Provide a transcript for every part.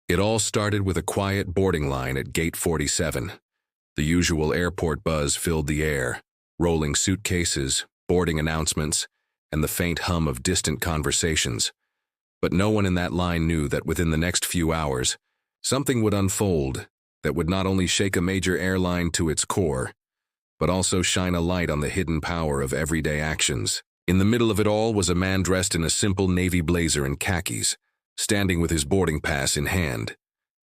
It all started with a quiet boarding line at Gate 47. The usual airport buzz filled the air, rolling suitcases, boarding announcements, and the faint hum of distant conversations. But no one in that line knew that within the next few hours, something would unfold that would not only shake a major airline to its core, but also shine a light on the hidden power of everyday actions. In the middle of it all was a man dressed in a simple navy blazer and khakis, standing with his boarding pass in hand.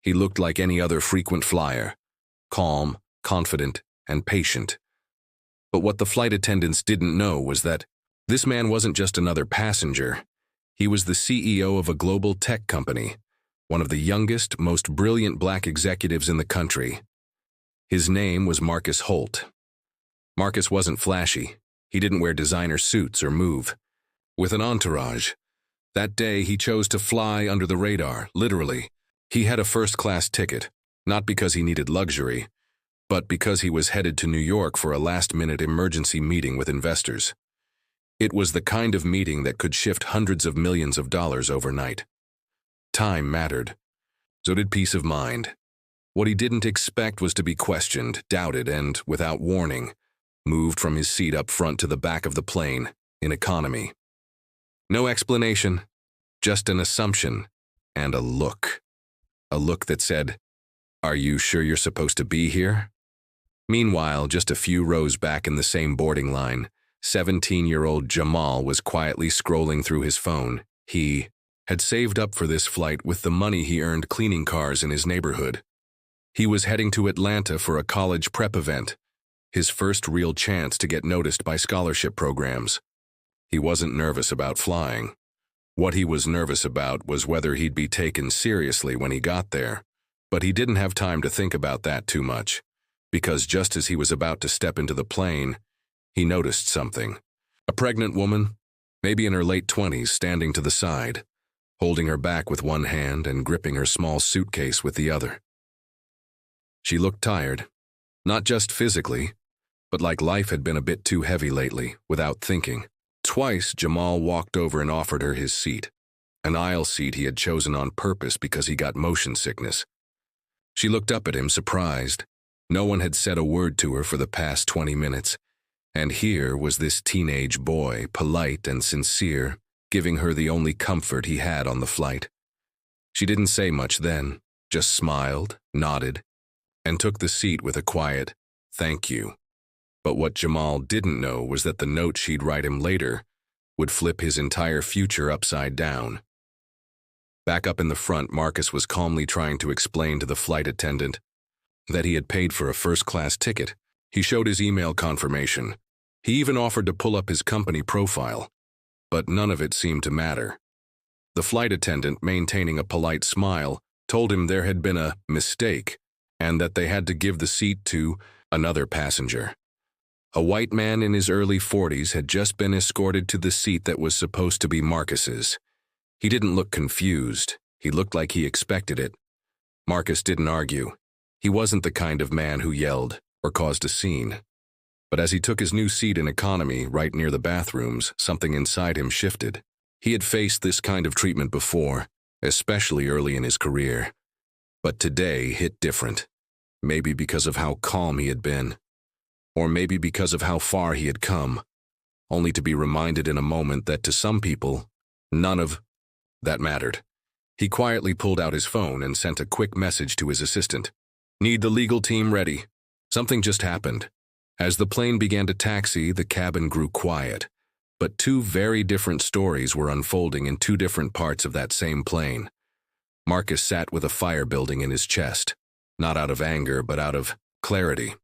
He looked like any other frequent flyer, calm, confident, and patient. But what the flight attendants didn't know was that this man wasn't just another passenger. He was the CEO of a global tech company, one of the youngest, most brilliant black executives in the country. His name was Marcus Holt. Marcus wasn't flashy. He didn't wear designer suits or move with an entourage. That day, he chose to fly under the radar, literally. He had a first-class ticket, not because he needed luxury, but because he was headed to New York for a last-minute emergency meeting with investors. It was the kind of meeting that could shift hundreds of millions of dollars overnight. Time mattered. So did peace of mind. What he didn't expect was to be questioned, doubted, and, without warning, moved from his seat up front to the back of the plane, in economy. No explanation, just an assumption and a look. A look that said, "Are you sure you're supposed to be here?" Meanwhile, just a few rows back in the same boarding line, 17-year-old Jamal was quietly scrolling through his phone. He had saved up for this flight with the money he earned cleaning cars in his neighborhood. He was heading to Atlanta for a college prep event, his first real chance to get noticed by scholarship programs. He wasn't nervous about flying. What he was nervous about was whether he'd be taken seriously when he got there. But he didn't have time to think about that too much, because just as he was about to step into the plane, he noticed something. A pregnant woman, maybe in her late 20s, standing to the side, holding her back with one hand and gripping her small suitcase with the other. She looked tired, not just physically, but like life had been a bit too heavy lately, without thinking. Twice, Jamal walked over and offered her his seat, an aisle seat he had chosen on purpose because he got motion sickness. She looked up at him, surprised. No one had said a word to her for the past 20 minutes, and here was this teenage boy, polite and sincere, giving her the only comfort he had on the flight. She didn't say much then, just smiled, nodded, and took the seat with a quiet, "Thank you." But what Jamal didn't know was that the note she'd write him later would flip his entire future upside down. Back up in the front, Marcus was calmly trying to explain to the flight attendant that he had paid for a first-class ticket. He showed his email confirmation. He even offered to pull up his company profile, but none of it seemed to matter. The flight attendant, maintaining a polite smile, told him there had been a mistake and that they had to give the seat to another passenger. A white man in his early 40s had just been escorted to the seat that was supposed to be Marcus's. He didn't look confused. He looked like he expected it. Marcus didn't argue. He wasn't the kind of man who yelled or caused a scene. But as he took his new seat in economy right near the bathrooms, something inside him shifted. He had faced this kind of treatment before, especially early in his career. But today hit different. Maybe because of how calm he had been. Or maybe because of how far he had come, only to be reminded in a moment that to some people, none of that mattered. He quietly pulled out his phone and sent a quick message to his assistant. "Need the legal team ready. Something just happened." As the plane began to taxi, the cabin grew quiet, but two very different stories were unfolding in two different parts of that same plane. Marcus sat with a fire building in his chest, not out of anger, but out of clarity.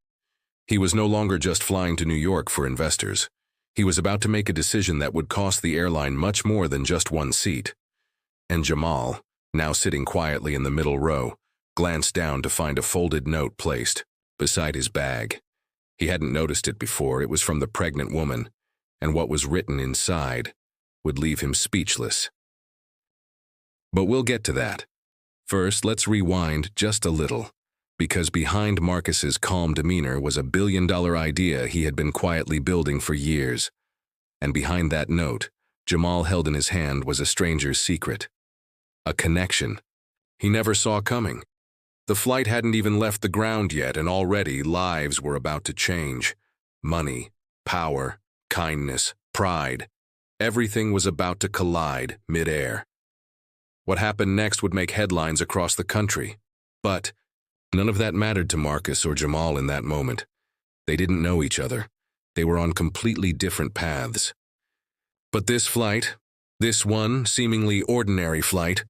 He was no longer just flying to New York for investors. He was about to make a decision that would cost the airline much more than just one seat. And Jamal, now sitting quietly in the middle row, glanced down to find a folded note placed beside his bag. He hadn't noticed it before. It was from the pregnant woman, and what was written inside would leave him speechless. But we'll get to that. First, let's rewind just a little, because behind Marcus's calm demeanor was a billion-dollar idea he had been quietly building for years. And behind that note, Jamal held in his hand was a stranger's secret. A connection. he never saw coming. The flight hadn't even left the ground yet, and already lives were about to change. Money, power, kindness, pride. Everything was about to collide mid-air. What happened next would make headlines across the country. But none of that mattered to Marcus or Jamal in that moment. They didn't know each other. They were on completely different paths. But this flight, this one seemingly ordinary flight,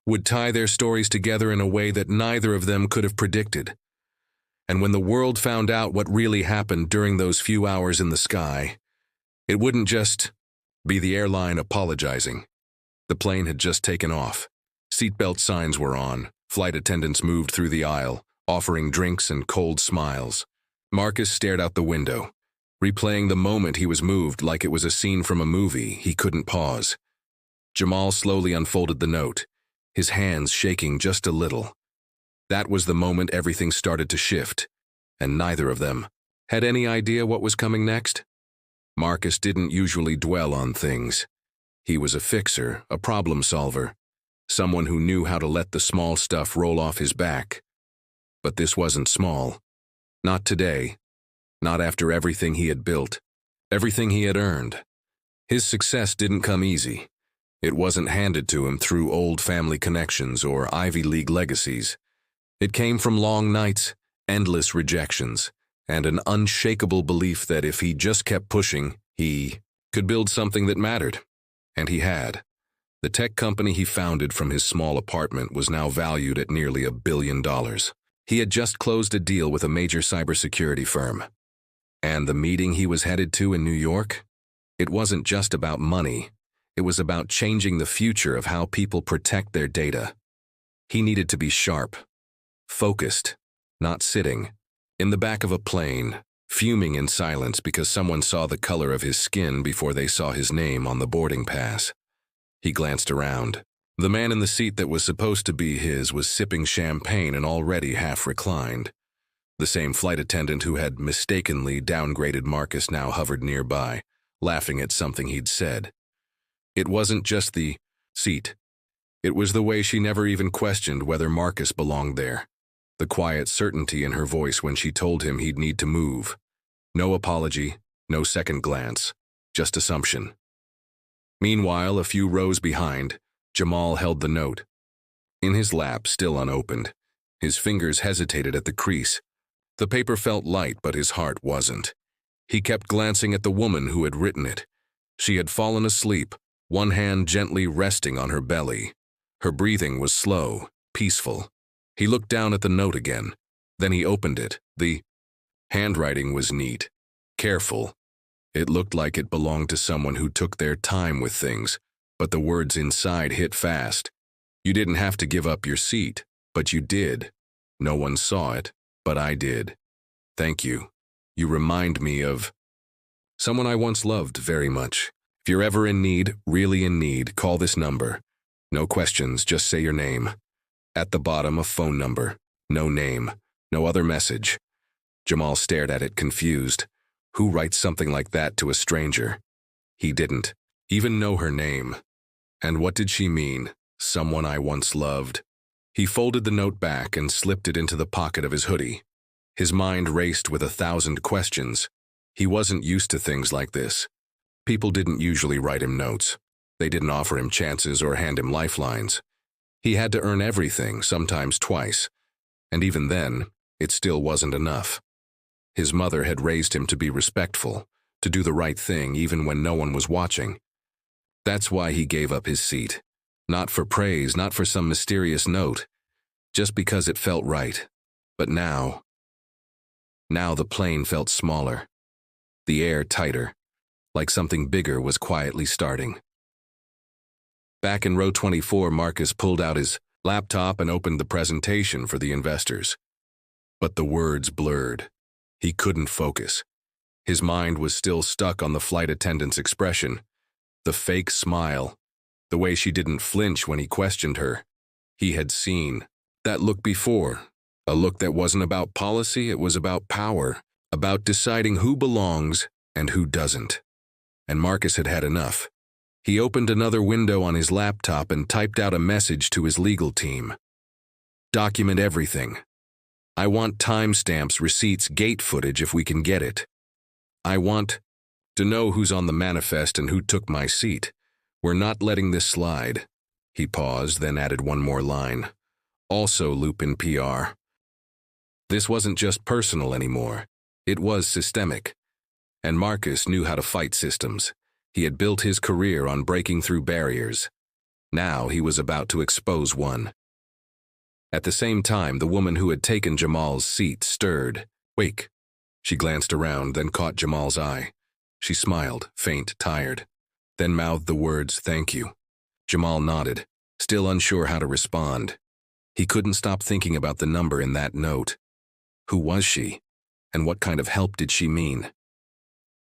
would tie their stories together in a way that neither of them could have predicted. And when the world found out what really happened during those few hours in the sky, it wouldn't just be the airline apologizing. The plane had just taken off. Seatbelt signs were on. Flight attendants moved through the aisle, offering drinks and cold smiles. Marcus stared out the window, replaying the moment he was moved like it was a scene from a movie. He couldn't pause. Jamal slowly unfolded the note, his hands shaking just a little. That was the moment everything started to shift, and neither of them had any idea what was coming next. Marcus didn't usually dwell on things. He was a fixer, a problem solver, someone who knew how to let the small stuff roll off his back. But this wasn't small. Not today. Not after everything he had built, everything he had earned. His success didn't come easy. It wasn't handed to him through old family connections or Ivy League legacies. It came from long nights, endless rejections, and an unshakable belief that if he just kept pushing, he could build something that mattered. And he had. The tech company he founded from his small apartment was now valued at nearly $1 billion. He had just closed a deal with a major cybersecurity firm. And the meeting he was headed to in New York? It wasn't just about money. It was about changing the future of how people protect their data. He needed to be sharp, focused, not sitting in the back of a plane, fuming in silence because someone saw the color of his skin before they saw his name on the boarding pass. He glanced around. The man in the seat that was supposed to be his was sipping champagne and already half reclined. The same flight attendant who had mistakenly downgraded Marcus now hovered nearby, laughing at something he'd said. It wasn't just the seat. It was the way she never even questioned whether Marcus belonged there. The quiet certainty in her voice when she told him he'd need to move. No apology, no second glance, just assumption. Meanwhile, a few rows behind, Jamal held the note. In his lap, still unopened. His fingers hesitated at the crease. The paper felt light, but his heart wasn't. He kept glancing at the woman who had written it. She had fallen asleep, one hand gently resting on her belly. Her breathing was slow, peaceful. He looked down at the note again. Then he opened it. The handwriting was neat, careful. It looked like it belonged to someone who took their time with things, but the words inside hit fast. You didn't have to give up your seat, but you did. No one saw it, but I did. Thank you. You remind me of someone I once loved very much. If you're ever in need, really in need, call this number. No questions, just say your name. At the bottom, a phone number. No name. No other message. Jamal stared at it, confused. Who writes something like that to a stranger? He didn't even know her name. And what did she mean? Someone I once loved. He folded the note back and slipped it into the pocket of his hoodie. His mind raced with 1,000 questions. He wasn't used to things like this. People didn't usually write him notes. They didn't offer him chances or hand him lifelines. He had to earn everything, sometimes twice. And even then, it still wasn't enough. His mother had raised him to be respectful, to do the right thing even when no one was watching. That's why he gave up his seat. Not for praise, not for some mysterious note, just because it felt right. But now the plane felt smaller, the air tighter, like something bigger was quietly starting. Back in row 24, Marcus pulled out his laptop and opened the presentation for the investors. But the words blurred. He couldn't focus. His mind was still stuck on the flight attendant's expression, the fake smile, the way she didn't flinch when he questioned her. He had seen that look before, a look that wasn't about policy, it was about power, about deciding who belongs and who doesn't. And Marcus had had enough. He opened another window on his laptop and typed out a message to his legal team. Document everything. I want timestamps, receipts, gate footage if we can get it. I want to know who's on the manifest and who took my seat. We're not letting this slide." He paused, then added one more line. "Also loop in PR." This wasn't just personal anymore. It was systemic. And Marcus knew how to fight systems. He had built his career on breaking through barriers. Now he was about to expose one. At the same time, the woman who had taken Jamal's seat stirred. "Wake." She glanced around, then caught Jamal's eye. She smiled, faint, tired, then mouthed the words, "Thank you." Jamal nodded, still unsure how to respond. He couldn't stop thinking about the number in that note. Who was she? And what kind of help did she mean?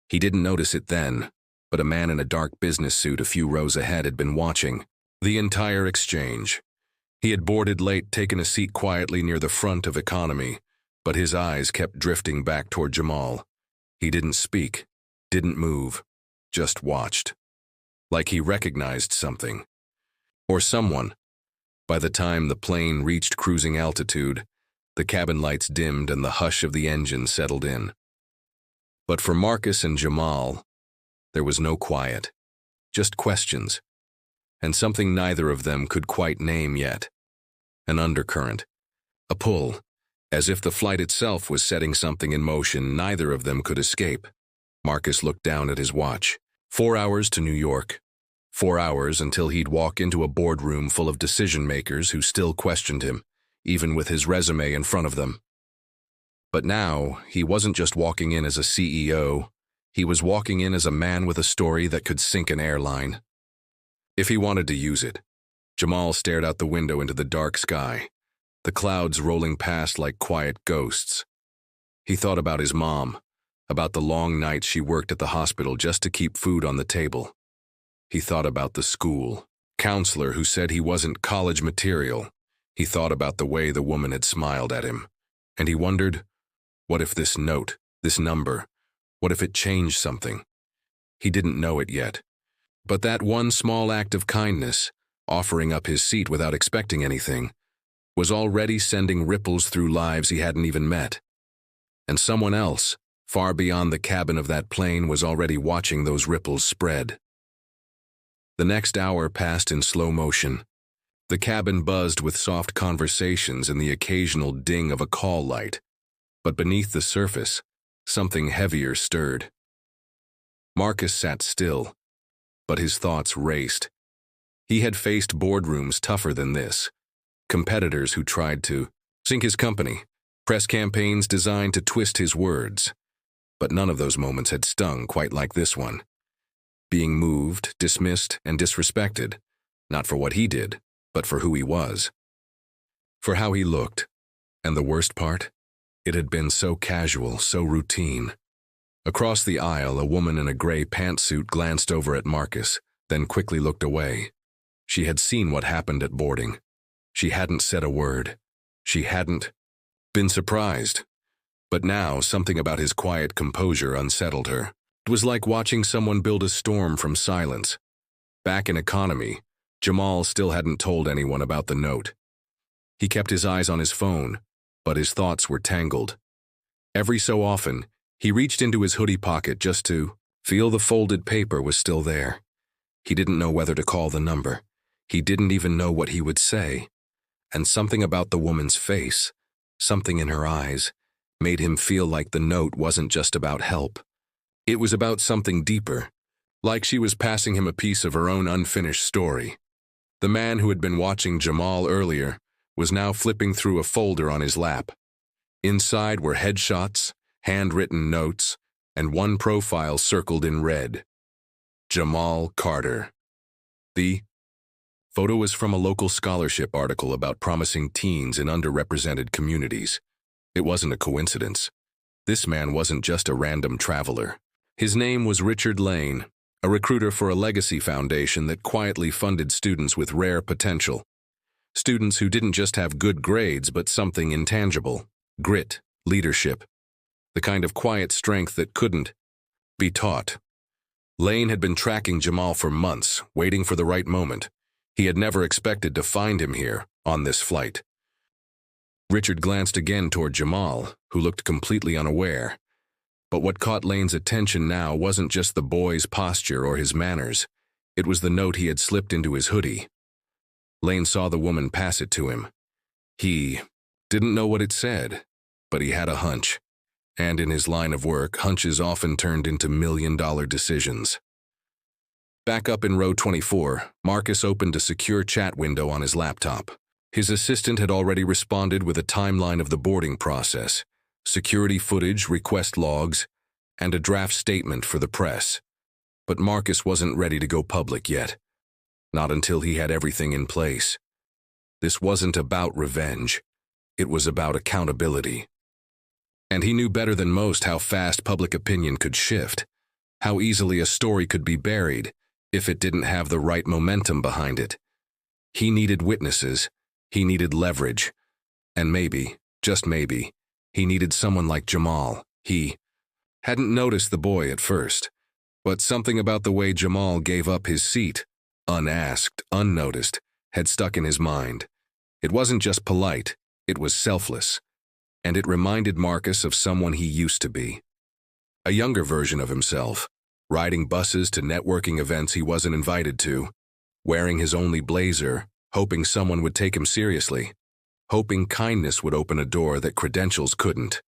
He didn't notice it then, but a man in a dark business suit a few rows ahead had been watching the entire exchange. He had boarded late, taken a seat quietly near the front of economy, but his eyes kept drifting back toward Jamal. He didn't speak, didn't move, just watched. Like he recognized something. Or someone. By the time the plane reached cruising altitude, the cabin lights dimmed and the hush of the engine settled in. But for Marcus and Jamal, there was no quiet, just questions, and something neither of them could quite name yet. An undercurrent, a pull, as if the flight itself was setting something in motion neither of them could escape. Marcus looked down at his watch. 4 hours to New York. 4 hours until he'd walk into a boardroom full of decision-makers who still questioned him, even with his resume in front of them. But now, he wasn't just walking in as a CEO, he was walking in as a man with a story that could sink an airline. If he wanted to use it. Jamal stared out the window into the dark sky, the clouds rolling past like quiet ghosts. He thought about his mom, about the long nights she worked at the hospital just to keep food on the table. He thought about the school counselor who said he wasn't college material. He thought about the way the woman had smiled at him, and he wondered, what if this note, this number, what if it changed something? He didn't know it yet. But that one small act of kindness, offering up his seat without expecting anything, was already sending ripples through lives he hadn't even met. And someone else, far beyond the cabin of that plane, was already watching those ripples spread. The next hour passed in slow motion. The cabin buzzed with soft conversations and the occasional ding of a call light. But beneath the surface, something heavier stirred. Marcus sat still, but his thoughts raced. He had faced boardrooms tougher than this, competitors who tried to sink his company, press campaigns designed to twist his words. But none of those moments had stung quite like this one. Being moved, dismissed, and disrespected, not for what he did, but for who he was. For how he looked. And the worst part? It had been so casual, so routine. Across the aisle, a woman in a gray pantsuit glanced over at Marcus, then quickly looked away. She had seen what happened at boarding. She hadn't said a word. She hadn't been surprised. But now, something about his quiet composure unsettled her. It was like watching someone build a storm from silence. Back in economy, Jamal still hadn't told anyone about the note. He kept his eyes on his phone, but his thoughts were tangled. Every so often, he reached into his hoodie pocket just to feel the folded paper was still there. He didn't know whether to call the number. He didn't even know what he would say. And something about the woman's face, something in her eyes, made him feel like the note wasn't just about help. It was about something deeper, like she was passing him a piece of her own unfinished story. The man who had been watching Jamal earlier was now flipping through a folder on his lap. Inside were headshots, handwritten notes, and one profile circled in red. Jamal Carter. The photo was from a local scholarship article about promising teens in underrepresented communities. It wasn't a coincidence. This man wasn't just a random traveler. His name was Richard Lane, a recruiter for a legacy foundation that quietly funded students with rare potential. Students who didn't just have good grades but something intangible, grit, leadership, the kind of quiet strength that couldn't be taught. Lane had been tracking Jamal for months, waiting for the right moment. He had never expected to find him here, on this flight. Richard glanced again toward Jamal, who looked completely unaware. But what caught Lane's attention now wasn't just the boy's posture or his manners. It was the note he had slipped into his hoodie. Lane saw the woman pass it to him. He didn't know what it said, but he had a hunch. And in his line of work, hunches often turned into million-dollar decisions. Back up in row 24, Marcus opened a secure chat window on his laptop. His assistant had already responded with a timeline of the boarding process, security footage, request logs, and a draft statement for the press. But Marcus wasn't ready to go public yet. Not until he had everything in place. This wasn't about revenge. It was about accountability. And he knew better than most how fast public opinion could shift, how easily a story could be buried if it didn't have the right momentum behind it. He needed witnesses, he needed leverage, and maybe, just maybe, he needed someone like Jamal. He hadn't noticed the boy at first, but something about the way Jamal gave up his seat, unasked, unnoticed, had stuck in his mind. It wasn't just polite, it was selfless. And it reminded Marcus of someone he used to be. A younger version of himself, riding buses to networking events he wasn't invited to, wearing his only blazer, hoping someone would take him seriously, hoping kindness would open a door that credentials couldn't.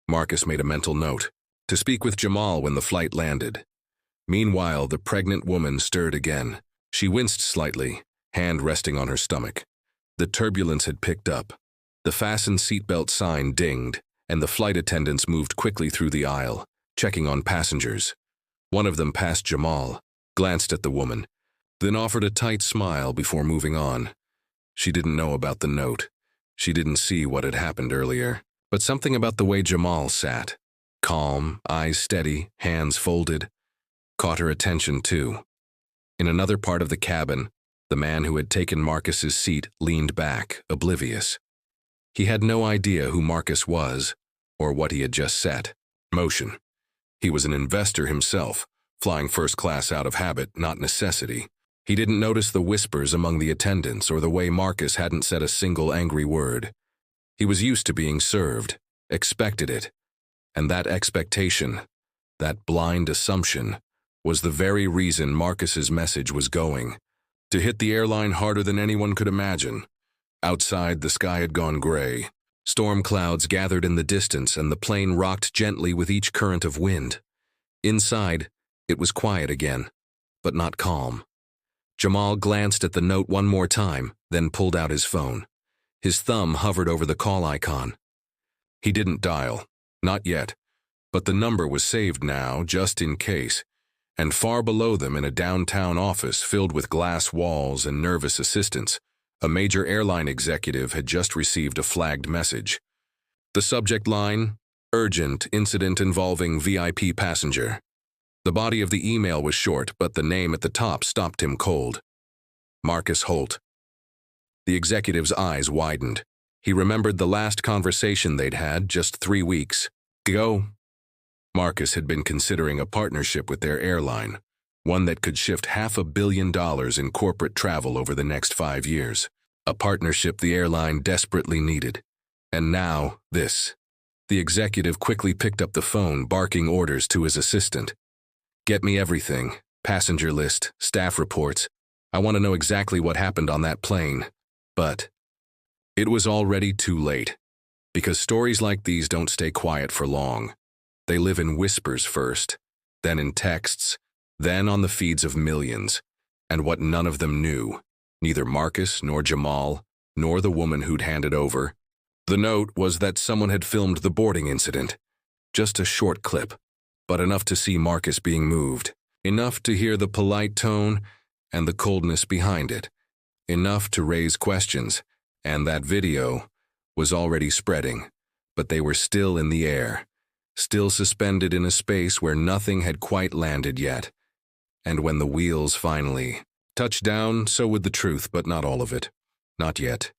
Marcus made a mental note, to speak with Jamal when the flight landed. Meanwhile, the pregnant woman stirred again. She winced slightly, hand resting on her stomach. The turbulence had picked up. The fasten seatbelt sign dinged, and the flight attendants moved quickly through the aisle, checking on passengers. One of them passed Jamal, glanced at the woman, then offered a tight smile before moving on. She didn't know about the note. She didn't see what had happened earlier. But something about the way Jamal sat, calm, eyes steady, hands folded, caught her attention too. In another part of the cabin, the man who had taken Marcus's seat leaned back, oblivious. He had no idea who Marcus was, or what he had just set. Motion. He was an investor himself, flying first class out of habit, not necessity. He didn't notice the whispers among the attendants or the way Marcus hadn't said a single angry word. He was used to being served, expected it. And that expectation, that blind assumption, was the very reason Marcus's message was going. To hit the airline harder than anyone could imagine. Outside, the sky had gone gray. Storm clouds gathered in the distance, and the plane rocked gently with each current of wind. Inside, it was quiet again, but not calm. Jamal glanced at the note one more time, then pulled out his phone. His thumb hovered over the call icon. He didn't dial, not yet, but the number was saved now, just in case. And far below them, in a downtown office filled with glass walls and nervous assistants, a major airline executive had just received a flagged message. The subject line, "Urgent incident involving VIP passenger." The body of the email was short, but the name at the top stopped him cold. Marcus Holt. The executive's eyes widened. He remembered the last conversation they'd had just 3 weeks ago. Marcus had been considering a partnership with their airline, one that could shift $500 million in corporate travel over the next 5 years. A partnership the airline desperately needed. And now, this. The executive quickly picked up the phone, barking orders to his assistant. "Get me everything. Passenger list, staff reports. I want to know exactly what happened on that plane." But it was already too late. Because stories like these don't stay quiet for long. They live in whispers first, then in texts, then on the feeds of millions. And what none of them knew, neither Marcus nor Jamal, nor the woman who'd handed over, the note was that someone had filmed the boarding incident. Just a short clip, but enough to see Marcus being moved, enough to hear the polite tone and the coldness behind it, enough to raise questions, and that video was already spreading, but they were still in the air, still suspended in a space where nothing had quite landed yet. And when the wheels finally touched down, so would the truth, but not all of it. Not yet.